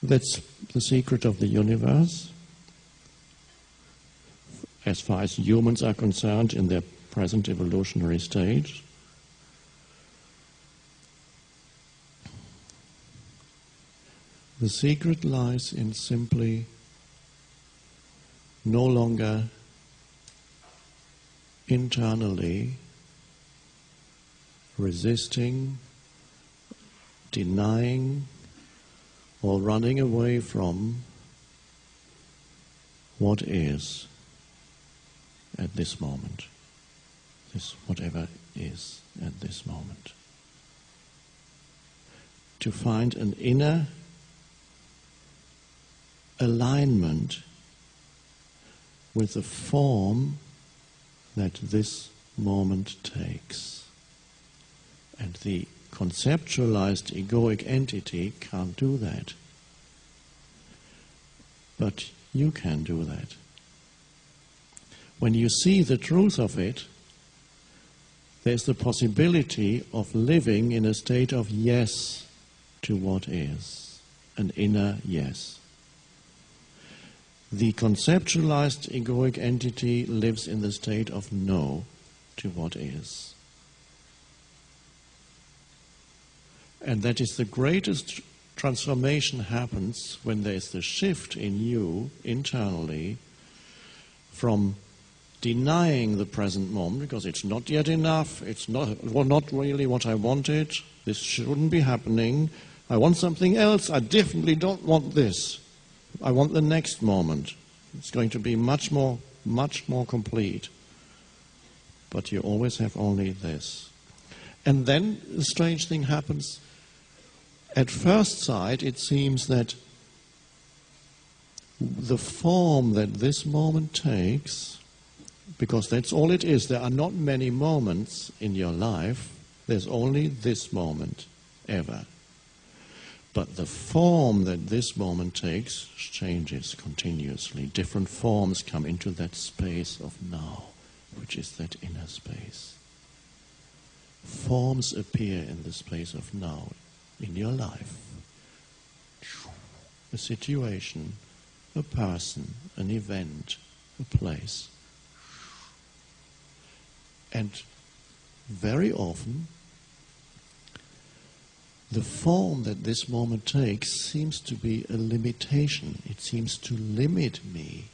That's the secret of the universe, as far as humans are concerned in their present evolutionary stage. The secret lies in simply no longer internally resisting, denying, or running away from what is at this moment, this whatever is at this moment. To find an inner alignment with the form that this moment takes. And the conceptualized egoic entity can't do that. But you can do that. When you see the truth of it, there's the possibility of living in a state of yes to what is, an inner yes. The conceptualized egoic entity lives in the state of no to what is. And that is the greatest transformation happens when there is the shift in you internally from denying the present moment because it's not yet enough, it's not really what I wanted, this shouldn't be happening, I want something else, I definitely don't want this. I want the next moment. It's going to be much more complete. But you always have only this. And then the strange thing happens. At first sight, it seems that the form that this moment takes, because that's all it is, there are not many moments in your life, there's only this moment ever. But the form that this moment takes changes continuously. Different forms come into that space of now, which is that inner space. Forms appear in the space of now, in your life. A situation, a person, an event, a place. And very often, the form that this moment takes seems to be a limitation. It seems to limit me.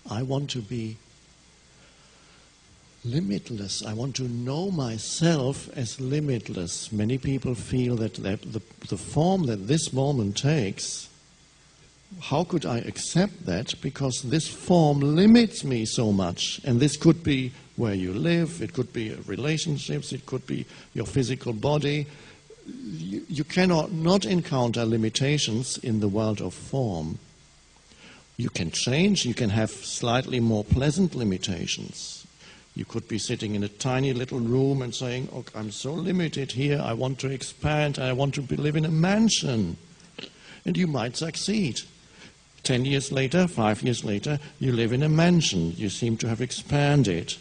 I want to be limitless. I want to know myself as limitless. Many people feel that the form that this moment takes, how could I accept that? Because this form limits me so much. And this could be where you live, it could be relationships, it could be your physical body. You cannot not encounter limitations in the world of form. You can change, you can have slightly more pleasant limitations. You could be sitting in a tiny little room and saying, oh, I'm so limited here, I want to expand, I want to live in a mansion. And you might succeed. 10 years later, 5 years later, you live in a mansion. You seem to have expanded.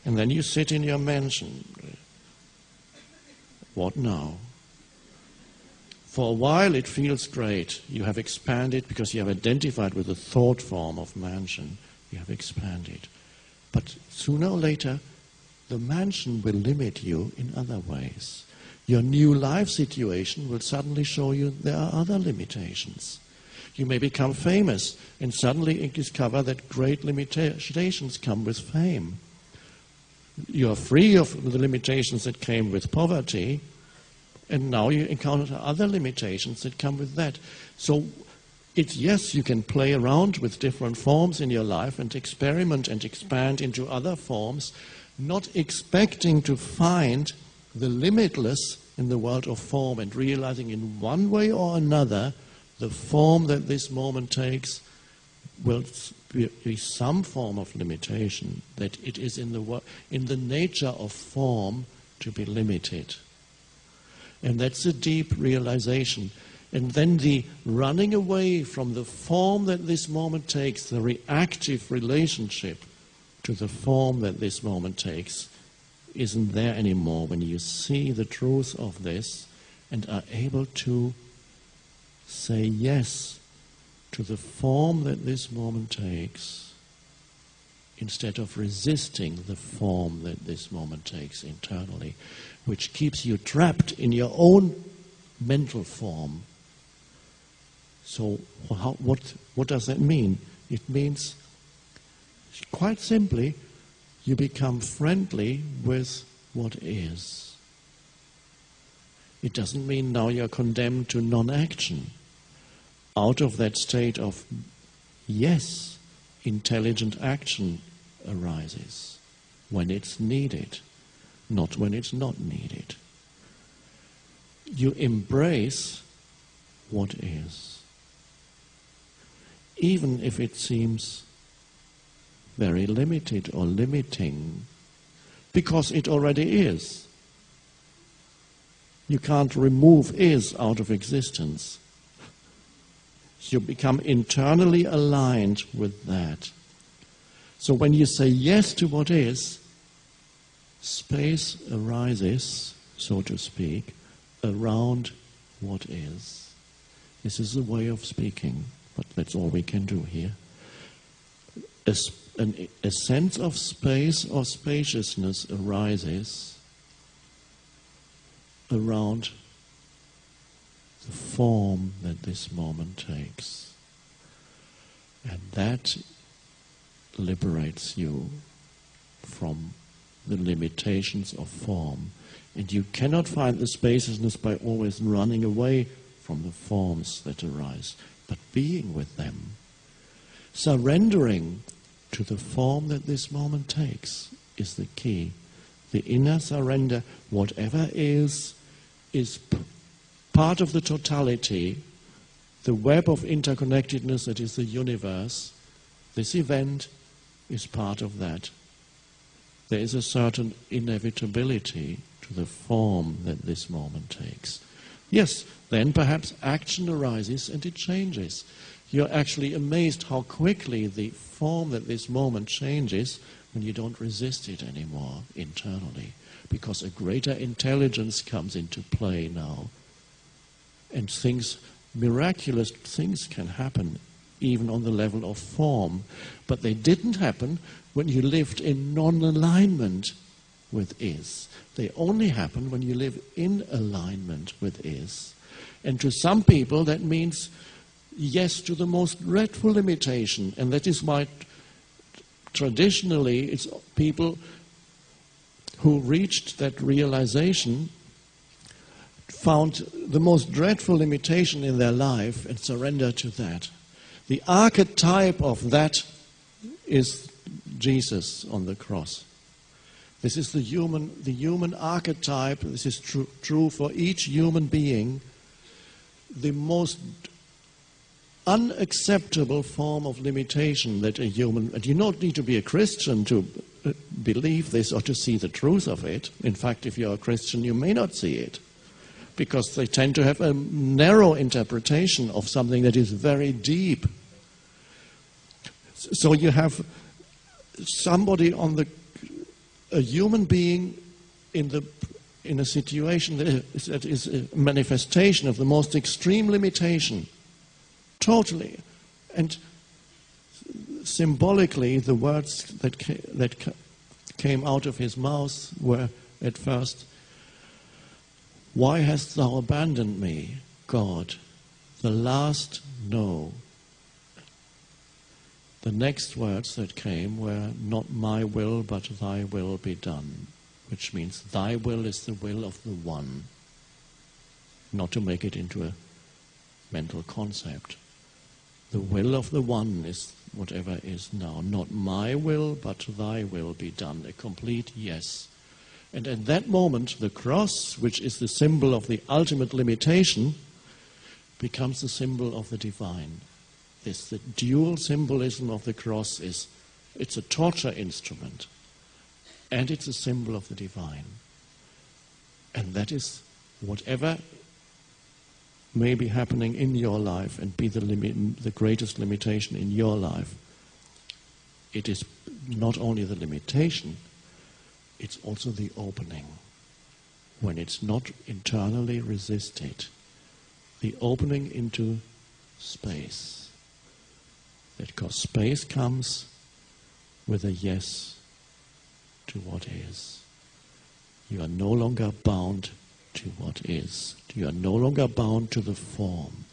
And then you sit in your mansion. What now? For a while it feels great. You have expanded because you have identified with the thought form of mansion. You have expanded. But sooner or later, the mansion will limit you in other ways. Your new life situation will suddenly show you there are other limitations. You may become famous and suddenly discover that great limitations come with fame. You are free of the limitations that came with poverty, and now you encounter other limitations that come with that. So, yes, you can play around with different forms in your life and experiment and expand into other forms, not expecting to find the limitless in the world of form and realizing in one way or another the form that this moment takes will be some form of limitation, that it is in the nature of form to be limited. And that's a deep realization. And then the running away from the form that this moment takes, the reactive relationship to the form that this moment takes, isn't there anymore when you see the truth of this and are able to say yes to the form that this moment takes, instead of resisting the form that this moment takes internally, which keeps you trapped in your own mental form. So what does that mean? It means, quite simply, you become friendly with what is. It doesn't mean now you're condemned to non-action. Out of that state of yes, intelligent action arises when it's needed, not when it's not needed. You embrace what is, even if it seems very limited or limiting, because it already is. You can't remove is out of existence. You become internally aligned with that. So when you say yes to what is, space arises, so to speak, around what is. This is a way of speaking, but that's all we can do here. A sense of space or spaciousness arises around the form that this moment takes. And that liberates you from the limitations of form. And you cannot find the spaciousness by always running away from the forms that arise, but being with them. Surrendering to the form that this moment takes is the key. The inner surrender, whatever is part of the totality, the web of interconnectedness that is the universe. This event is part of that. There is a certain inevitability to the form that this moment takes. Yes, then perhaps action arises and it changes. You're actually amazed how quickly the form that this moment changes when you don't resist it anymore internally, because a greater intelligence comes into play now. And miraculous things can happen even on the level of form, but they didn't happen when you lived in non-alignment with is. They only happen when you live in alignment with is. And to some people that means yes to the most dreadful limitation, and that is why traditionally it's people who reached that realization found the most dreadful limitation in their life and surrender to that. The archetype of that is Jesus on the cross. This is the human archetype. This is true for each human being. The most unacceptable form of limitation that a human, and you don't need to be a Christian to believe this or to see the truth of it. In fact, if you're a Christian, you may not see it, because they tend to have a narrow interpretation of something that is very deep. So you have somebody a human being in a situation that is a manifestation of the most extreme limitation, totally. And symbolically, the words that came out of his mouth were at first, "Why hast thou abandoned me, God?" The last no. The next words that came were, "Not my will, but thy will be done," which means thy will is the will of the one, not to make it into a mental concept. The will of the one is whatever is now. Not my will, but thy will be done. A complete yes. And at that moment, the cross, which is the symbol of the ultimate limitation, becomes the symbol of the divine. The dual symbolism of the cross it's a torture instrument, and it's a symbol of the divine. And that is whatever may be happening in your life and be the greatest limitation in your life. It is not only the limitation, it's also the opening. When it's not internally resisted, the opening into space. Because space comes with a yes to what is. You are no longer bound to what is. You are no longer bound to the form.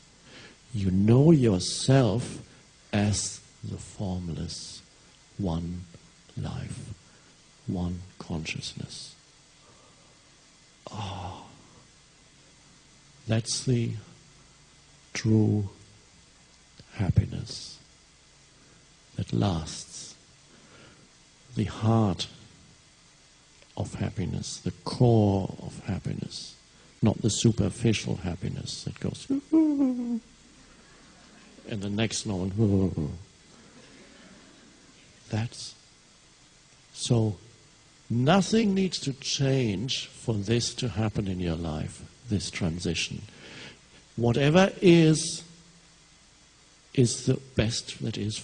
You know yourself as the formless one life, one consciousness. Ah, that's the true happiness that lasts. The heart of happiness, the core of happiness, not the superficial happiness that goes and the next moment that's so. Nothing needs to change for this to happen in your life, this transition. Whatever is the best that is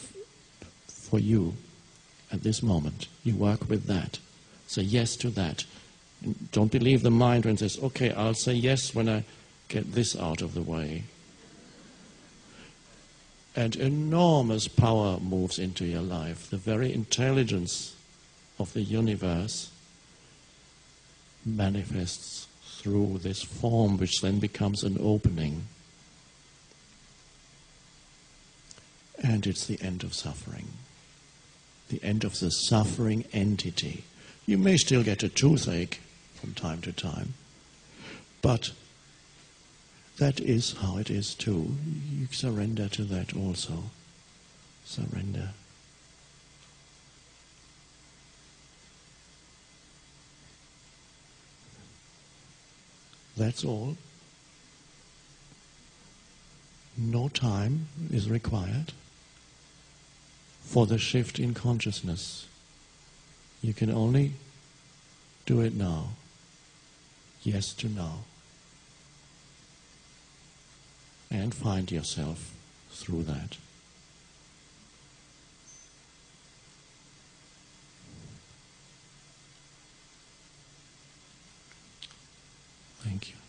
for you at this moment. You work with that. Say yes to that. And don't believe the mind when it says, okay, I'll say yes when I get this out of the way. And enormous power moves into your life. The very intelligence of the universe manifests through this form, which then becomes an opening. And it's the end of suffering. The end of the suffering entity. You may still get a toothache from time to time, but that is how it is too. You surrender to that also. Surrender. That's all. No time is required for the shift in consciousness. You can only do it now. Yes to now. And find yourself through that. Thank you.